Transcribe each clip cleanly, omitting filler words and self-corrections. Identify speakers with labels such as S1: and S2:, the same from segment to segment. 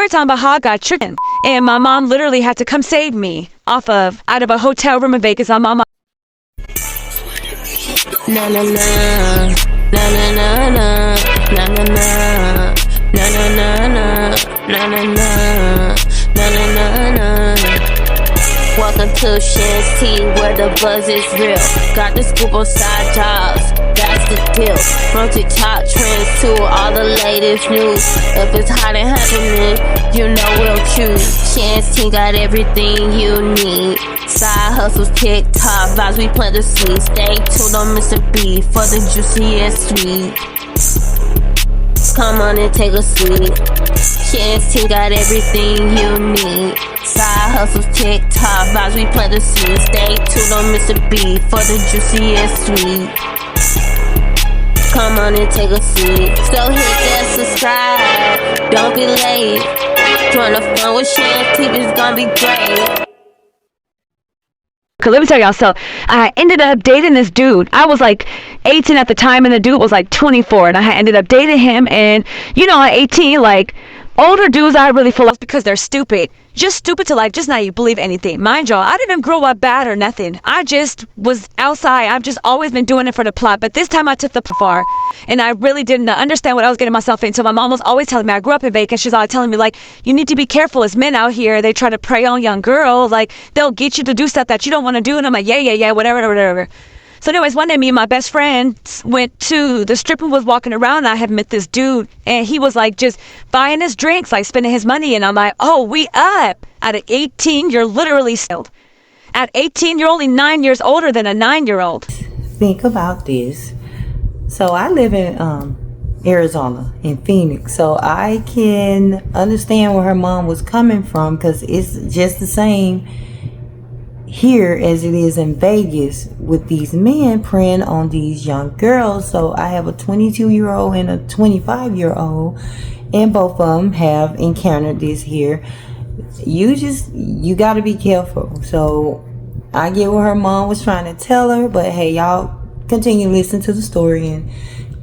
S1: talking about how I got tricked, and my mom literally had to come save me out of a hotel room in Vegas. I'm on my
S2: na na na na na na na na na na na na na na na na. Welcome to Shan's Tea, where the buzz is real. Got the scoop on side jobs, that's the deal. From TikTok trends to all the latest news. If it's hot and happening, you know we'll choose. Shan's Tea got everything you need. Side hustles, TikTok vibes, we plant the seeds. Stay tuned, don't miss a beat for the juicy and sweet. Come on and take a seat. Shan's Tea got everything you need. Side hustles, TikTok vibes, we plant the seeds. Stay tuned, don't miss a beat for the juicy and sweet. Come on and take a seat. So hit that subscribe, don't be late. Join the fun with Shan's Tea, it's gonna be great.
S1: Let me tell y'all, so I ended up dating this dude. I was like 18 at the time, and the dude was like 24, and I ended up dating him. And you know, at 18, like, older dudes I really feel like because they're stupid. Just stupid to like, just not you believe anything. Mind y'all, I didn't grow up bad or nothing. I just was outside. I've just always been doing it for the plot. But this time I took the far, and I really didn't understand what I was getting myself into. My mom was always telling me, I grew up in Vegas. She's always telling me, like, you need to be careful. As men out here, they try to prey on young girls. Like, they'll get you to do stuff that you don't want to do. And I'm like, yeah, whatever. So anyways, one day me and my best friend went to the strip and was walking around, and I had met this dude, and he was like just buying his drinks, like spending his money, and I'm like, oh, we up. At 18, you're literally sold. At 18, you're only 9 years older than a 9-year-old.
S3: Think about this. So I live in Arizona, in Phoenix, so I can understand where her mom was coming from, because it's just the same here as it is in Vegas with these men preying on these young girls. So I have a 22-year-old and a 25-year-old, and both of them have encountered this here. You got to be careful. So I get what her mom was trying to tell her, but hey, y'all continue to listen to the story and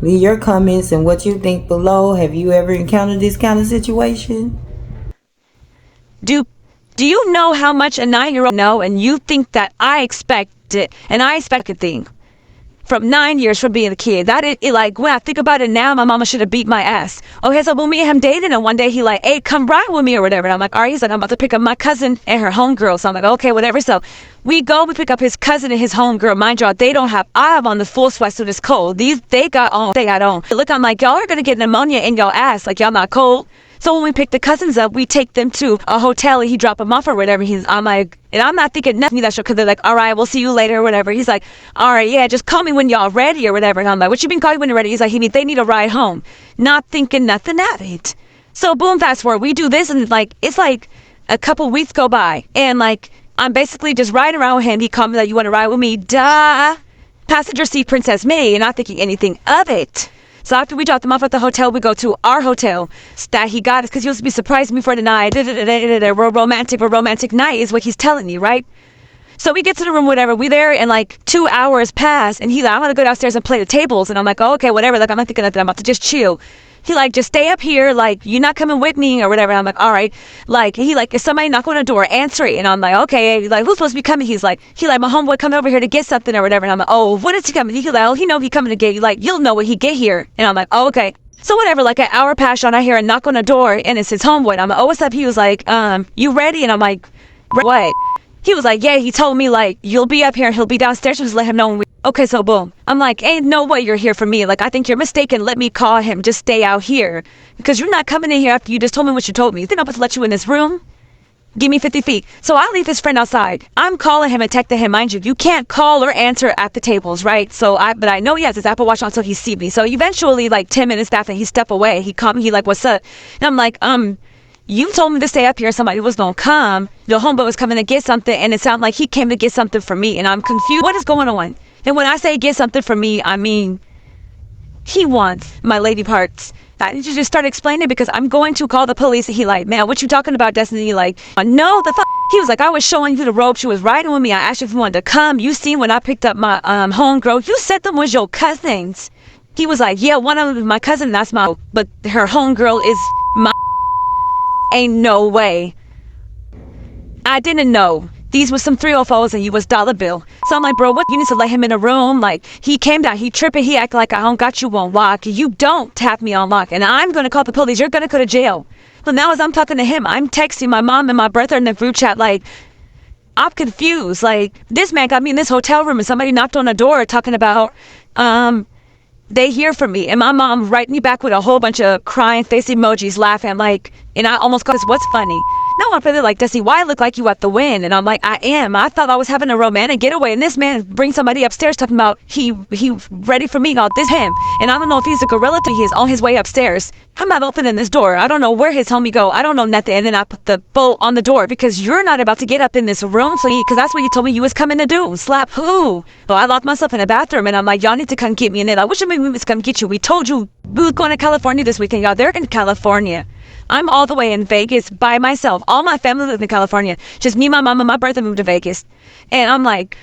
S3: leave your comments and what you think below. Have you ever encountered this kind of situation?
S1: Do you know how much a 9-year-old know? And you think that I expect it, and I expect a thing from 9 years from being a kid. That it like, when I think about it now, my mama should have beat my ass. Okay, so when me and him dating, and one day he like, hey, come ride with me or whatever. And I'm like, all right. He's like, I'm about to pick up my cousin and her homegirl. So I'm like, okay, whatever. So we pick up his cousin and his homegirl. Mind y'all, I have on the full sweatsuit. It's cold. They got on. Look, I'm like, y'all are gonna get pneumonia in y'all ass. Like, y'all not cold. So when we pick the cousins up, we take them to a hotel, and he drop them off or whatever. I'm like, and I'm not thinking nothing of that shit, because they're like, all right, we'll see you later or whatever. He's like, all right, yeah, just call me when y'all ready or whatever. And I'm like, what you mean call you when you're ready? He's like, they need a ride home. Not thinking nothing of it. So boom, fast forward, we do this, and like, it's like a couple weeks go by, and like, I'm basically just riding around with him. He called me like, you want to ride with me? Duh. Passenger seat Princess May, and not thinking anything of it. So after we dropped them off at the hotel, we go to our hotel that he got us, because he was to be surprising me for the night. We're romantic night is what he's telling me, right? So we get to the room, whatever. We there, and like 2 hours pass, and he's like, I'm going to go downstairs and play the tables. And I'm like, oh, okay, whatever. Like, I'm not thinking nothing. I'm about to just chill. He like, just stay up here. Like, you're not coming with me or whatever. And I'm like, all right. Like, he like, is somebody knocking on the door? Answer it. And I'm like, okay. Like, who's supposed to be coming? He's like, my homeboy coming over here to get something or whatever. And I'm like, oh, what is he coming? He's like, oh, he know he coming to get you. Like, you'll know when he get here. And I'm like, oh, okay. So whatever, like an hour passed on, I hear a knock on the door, and it's his homeboy. And I'm like, oh, what's up? He was like, you ready? And I'm like, what? He was like, yeah, he told me, like, you'll be up here and he'll be downstairs. Just let him know when we... Okay, so boom. I'm like, ain't no way you're here for me. Like, I think you're mistaken. Let me call him. Just stay out here. Because you're not coming in here after you just told me what you told me. You think I'm about to let you in this room? Give me 50 feet. So I leave his friend outside. I'm calling him and texting him. Mind you, you can't call or answer at the tables, right? But I know he has his Apple Watch on, so he see me. So eventually, like 10 minutes after he step away, he called me. He like, what's up? And I'm like, you told me to stay up here. Somebody was gonna come. The homeboy was coming to get something, and it sounded like he came to get something from me. And I'm confused. What is going on? And when I say get something from me, I mean he wants my lady parts. I need you to just start explaining, because I'm going to call the police. And he like, man, what you talking about, Destiny? Like, no, the fuck. He was like, I was showing you the rope. She was riding with me. I asked you if you wanted to come. You seen when I picked up my homegirl. You said them was your cousins. He was like, yeah, one of them is my cousin. That's but her homegirl is my. Ain't no way. I didn't know. These was some 304s and you was dollar bill. So I'm like, bro, what? You need to let him in a room. Like, he came down, he tripping, he act like I don't got you on lock. You don't tap me on lock, and I'm gonna call the police. You're gonna go to jail. But now as I'm talking to him, I'm texting my mom and my brother in the group chat, like, I'm confused. Like, this man got me in this hotel room and somebody knocked on the door talking about, they hear from me. And my mom writing me back with a whole bunch of crying face emojis, laughing, like, and I almost called this, what's funny? No, I'm really like, Desi, why I look like you at the Win? And I'm like, I am. I thought I was having a romantic getaway, and this man brings somebody upstairs talking about he ready for me. All this him, and I don't know if he's a gorilla. He is on his way upstairs. I'm not opening this door. I don't know where his homie go. I don't know nothing. And then I put the bolt on the door because you're not about to get up in this room, so because that's what you told me you was coming to do. Slap who? Well, I locked myself in the bathroom, and I'm like, y'all need to come get me. And they're like, what you mean we must come get you? We told you we were going to California this weekend, y'all. They're in California. I'm all the way in Vegas by myself. All my family live in California. Just me, my mom, and my brother moved to Vegas. And I'm like,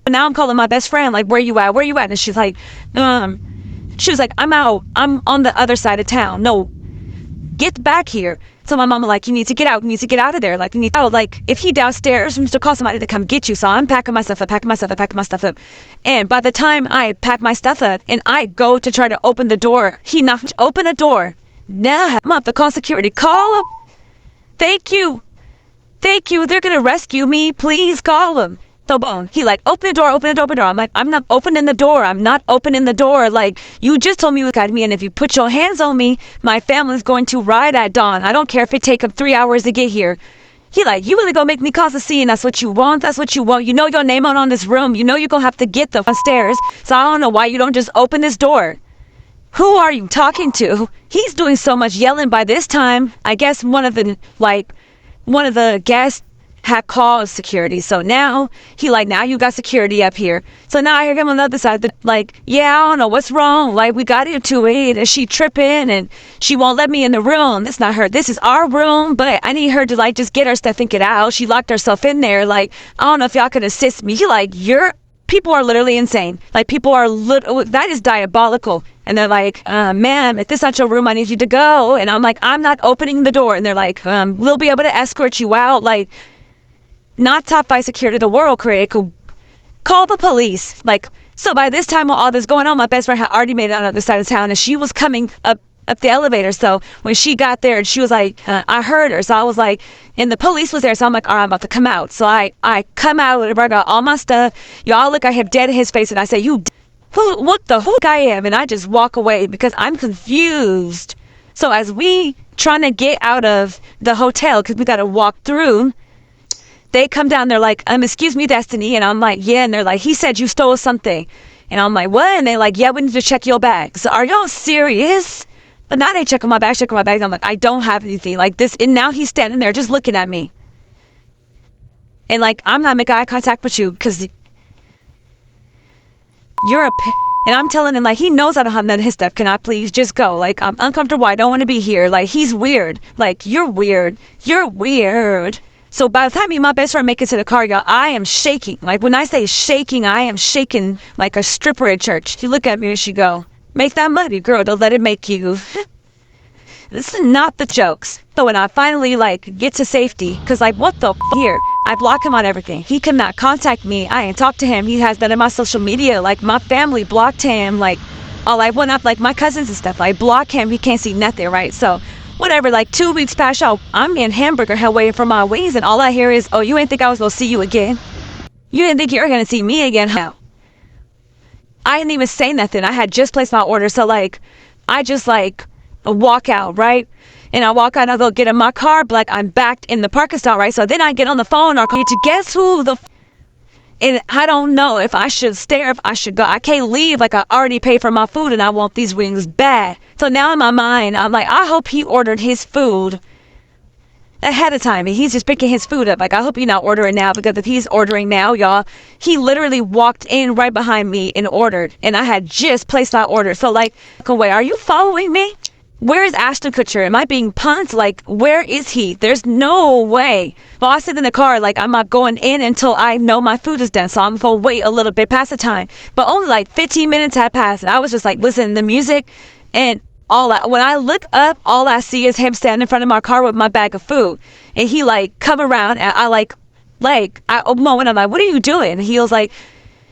S1: now I'm calling my best friend, like, where you at? Where you at? And she's like, she was like, I'm out. I'm on the other side of town. No, get back here. So my mom was like, you need to get out. You need to get out of there. Like, you need out. Like, if he downstairs, we need to call somebody to come get you. So I'm packing my stuff up, packing my stuff up. And by the time I pack my stuff up and I go to try to open the door, he knocked open the door. Now I'm up to call security. Call him. Thank you. They're gonna rescue me. Please call him. So boom. He like, open the door. I'm like, I'm not opening the door. Like, you just told me you got me, and if you put your hands on me, my family's going to ride at dawn. I don't care if it take them 3 hours to get here. He like, you really gonna make me cause a scene? That's what you want. You know your name on this room. You know you're gonna have to get the stairs. So I don't know why you don't just open this door. Who are you talking to? He's doing so much yelling by this time. I guess one of the guests had called security. So now he like, now you got security up here. So now I hear him on the other side, like, yeah, I don't know what's wrong. Like, we got into it and she tripping and she won't let me in the room. That's not her. This is our room, but I need her to like just get her stuff and get out. She locked herself in there. Like, I don't know if y'all could assist me. He like, people are literally insane. Like, that is diabolical. And they're like, ma'am, if this is not your room, I need you to go. And I'm like, I'm not opening the door. And they're like, we'll be able to escort you out. Like, not top 5 security, the world critic. Call the police. Like, so by this time, while all this going on, my best friend had already made it on the other side of town, and she was coming up the elevator. So when she got there, she was like, I heard her. So I was like, and the police was there. So I'm like, all right, I'm about to come out. So I come out, I got all my stuff. Y'all look at him dead in his face. And I say, who I am? And I just walk away because I'm confused. So as we trying to get out of the hotel, because we got to walk through, they come down. They're like, excuse me, Destiny. And I'm like, yeah. And they're like, he said you stole something. And I'm like, what? And they're like, yeah, we need to check your bags. Are y'all serious? But now they checking my bag. I'm like, I don't have anything like this. And now he's standing there just looking at me. And like, I'm not making eye contact with you because you're and I'm telling him, like, he knows I don't have none of his stuff. Can I please just go? Like, I'm uncomfortable. I don't want to be here. Like, he's weird. Like, you're weird. So by the time me and my best friend make it to the car, y'all, I am shaking. Like, when I say shaking, I am shaking like a stripper at church. She look at me and she go, make that money, girl. Don't let it make you. This is not the jokes. So when I finally, like, get to safety, because, like, what the here? I block him on everything. He cannot contact me. I ain't talk to him. He has none of my social media. Like, my family blocked him. Like, all I went up, like, my cousins and stuff. I block him. He can't see nothing, right? So whatever, like 2 weeks past, y'all, I'm in hamburger hell waiting for my wings, and all I hear is, oh, you ain't think I was gonna see you again? You didn't think you were gonna see me again, huh? I didn't even say nothing. I had just placed my order, so like, I just like walk out, right? And I walk out, and I go get in my car, but like I'm backed in the parking stall, right? So then I get on the phone or call to guess who and I don't know if I should stay or if I should go. I can't leave. Like, I already paid for my food and I want these wings bad. So now in my mind, I'm like, I hope he ordered his food ahead of time and he's just picking his food up. Like, I hope he's not ordering now, because if he's ordering now, y'all, he literally walked in right behind me and ordered. And I had just placed my order. So like, wait, are you following me? Where is Ashton Kutcher? Am I being punked? Like, where is he? There's no way. Well, I sit in the car, like, I'm not going in until I know my food is done. So I'm going to wait a little bit past the time. But only like 15 minutes had passed. And I was just like listening to music. And when I look up, all I see is him standing in front of my car with my bag of food. And he like come around and I a moment, I'm like, what are you doing? And he was like,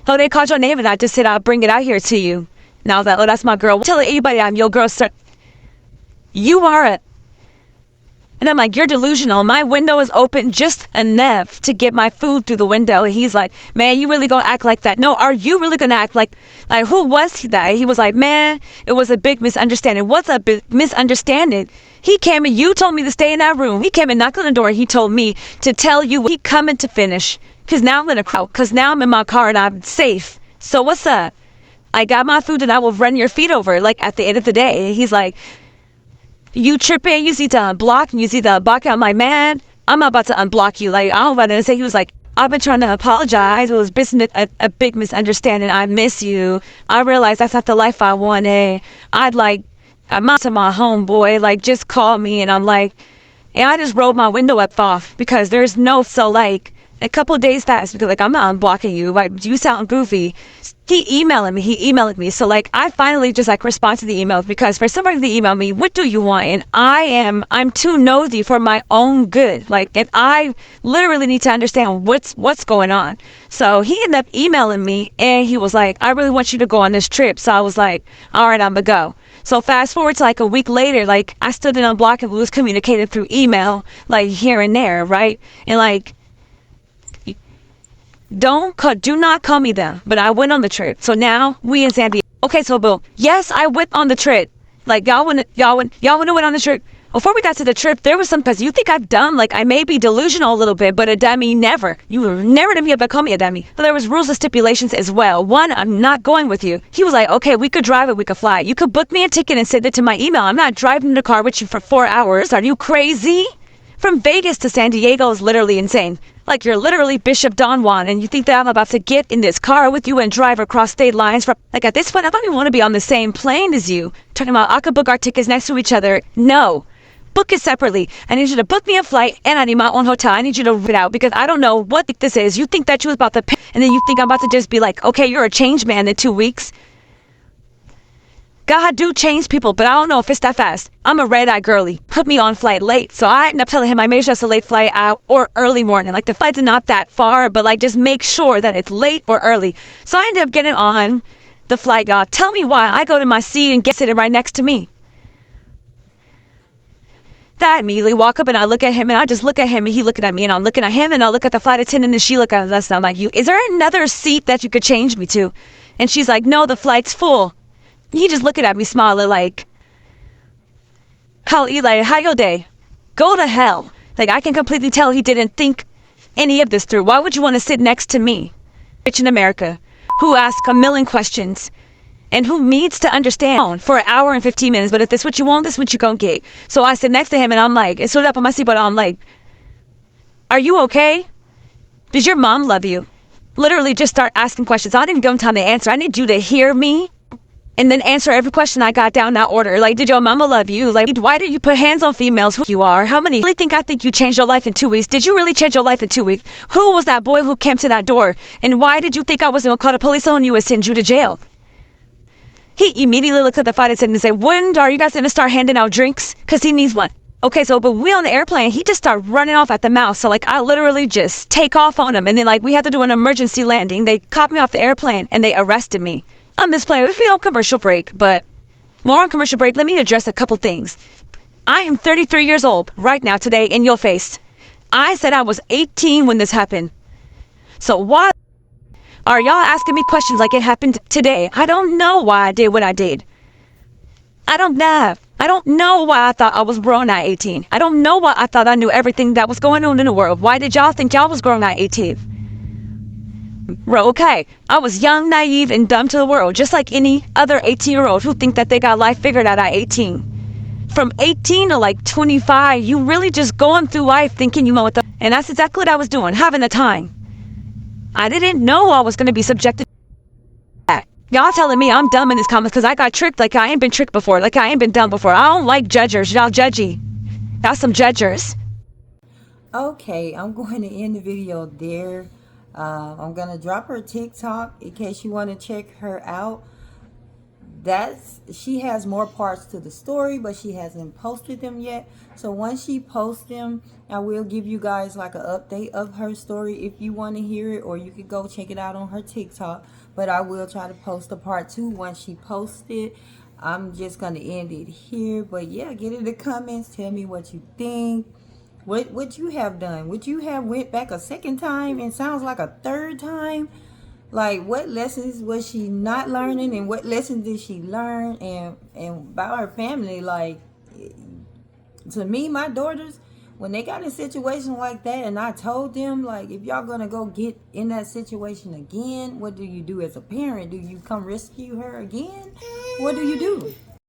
S1: oh, they called your name and I just said, I'll bring it out here to you. And I was like, oh, that's my girl. Tell anybody I'm your girl, sir. You are a... And I'm like, you're delusional. My window is open just enough to get my food through the window. And he's like, man, you really gonna act like that? No, are you really gonna act like who was that? He was like, man, it was a big misunderstanding. What's a big misunderstanding? He came and you told me to stay in that room. He came and knocked on the door and he told me to tell you he coming to finish. Cause now I'm in a crowd. Cause now I'm in my car and I'm safe. So what's up? I got my food and I will run your feet over. Like at the end of the day, he's like, you tripping, you need to unblock, and you need to block out my man. I'm about to unblock you. Like, I don't want to say, he was like, I've been trying to apologize. It was a big misunderstanding. I miss you. I realized that's not the life I wanted. I'm out to my homeboy, like, just call me. And I'm like, and I just rolled my window up off because there's no, so like, a couple of days passed because like, I'm not unblocking you. Like, you sound goofy. He emailed me. So like, I finally just like respond to the emails because for somebody to email me, what do you want? And I'm too nosy for my own good. Like, and I literally need to understand what's going on. So he ended up emailing me and he was like, I really want you to go on this trip. So I was like, all right, I'm gonna go. So fast forward to like a week later, like I still didn't unblock him. We was communicating through email, like here and there, right? And like, do not call me then. But I went on the trip. So now we in San Diego. Okay, so boom. Yes, I went on the trip. Like y'all went on the trip. Before we got to the trip, there was some, because you think I'm dumb, like I may be delusional a little bit, but a dummy never. You were never to me about call me a dummy. But there was rules and stipulations as well. One, I'm not going with you. He was like, okay, we could drive it, we could fly. You could book me a ticket and send it to my email. I'm not driving in the car with you for 4 hours. Are you crazy? From Vegas to San Diego is literally insane. Like you're literally Bishop Don Juan and you think that I'm about to get in this car with you and drive across state lines from, like at this point, I don't even want to be on the same plane as you. Talking about I could book our tickets next to each other. No. Book it separately. I need you to book me a flight and I need my own hotel. I need you to rip it out because I don't know what this is. You think that you was about to and then you think I'm about to just be like, okay, you're a changed man in 2 weeks. God do change people, but I don't know if it's that fast. I'm a red-eye girly. Put me on flight late. So I ended up telling him I made sure it's a late flight out or early morning. Like the flight's not that far, but like just make sure that it's late or early. So I ended up getting on the flight, y'all. Tell me why I go to my seat and get sitting right next to me. That I immediately walk up and I look at him and I just look at him and he looking at me and I'm looking at him and I look at the flight attendant and she look at us and I'm like, is there another seat that you could change me to? And she's like, no, the flight's full. He just looking at me smiling like, how your day? Go to hell. Like I can completely tell he didn't think any of this through. Why would you want to sit next to me? Bitch in America, who asks a million questions and who needs to understand for an hour and 15 minutes. But if this what you want, this what you gonna get. So I sit next to him and I'm like, it stood up on my seat, but I'm like, are you okay? Does your mom love you? Literally just start asking questions. I didn't give him time to answer. I need you to hear me. And then answer every question I got down in that order. Like, did your mama love you? Like, why did you put hands on females? Who you are? How many? I think you changed your life in 2 weeks. Did you really change your life in 2 weeks? Who was that boy who came to that door? And why did you think I was going to call the police on you and send you to jail? He immediately looked at the flight attendant and said, when are you guys going to start handing out drinks? Because he needs one. Okay, so, but we on the airplane, he just started running off at the mouth. So, like, I literally just take off on him. And then, like, we had to do an emergency landing. They caught me off the airplane and they arrested me. On this plane, we on commercial break, but more on commercial break, let me address a couple things. I am 33 years old right now today in your face. I said I was 18 when this happened. So why are y'all asking me questions like it happened today? I don't know why I did what I did. I don't know why I thought I was grown at 18. I don't know why I thought I knew everything that was going on in the world. Why did y'all think y'all was grown at 18? Bro, okay, I was young, naive, and dumb to the world, just like any other 18-year-old who think that they got life figured out at 18. From 18 to like 25, you really just going through life thinking you know what and that's exactly what I was doing, having the time. I didn't know I was going to be subjected to that. Y'all telling me I'm dumb in these comments because I got tricked like I ain't been tricked before, like I ain't been dumb before. I don't like judgers, y'all judgy. Y'all some judgers.
S3: Okay, I'm going to end the video there. I'm going to drop her TikTok in case you want to check her out. she has more parts to the story, but she hasn't posted them yet. So once she posts them, I will give you guys like an update of her story if you want to hear it, or you could go check it out on her TikTok. But I will try to post a part 2 once she posts it. I'm just gonna end it here. But yeah, get in the comments, tell me what you think. What you have done? Would you have went back a second time and sounds like a third time? Like, what lessons was she not learning, and what lessons did she learn? And about her family, like, to me, my daughters, when they got in a situation like that, and I told them, like, if y'all gonna go get in that situation again, what do you do as a parent? Do you come rescue her again? What do you do?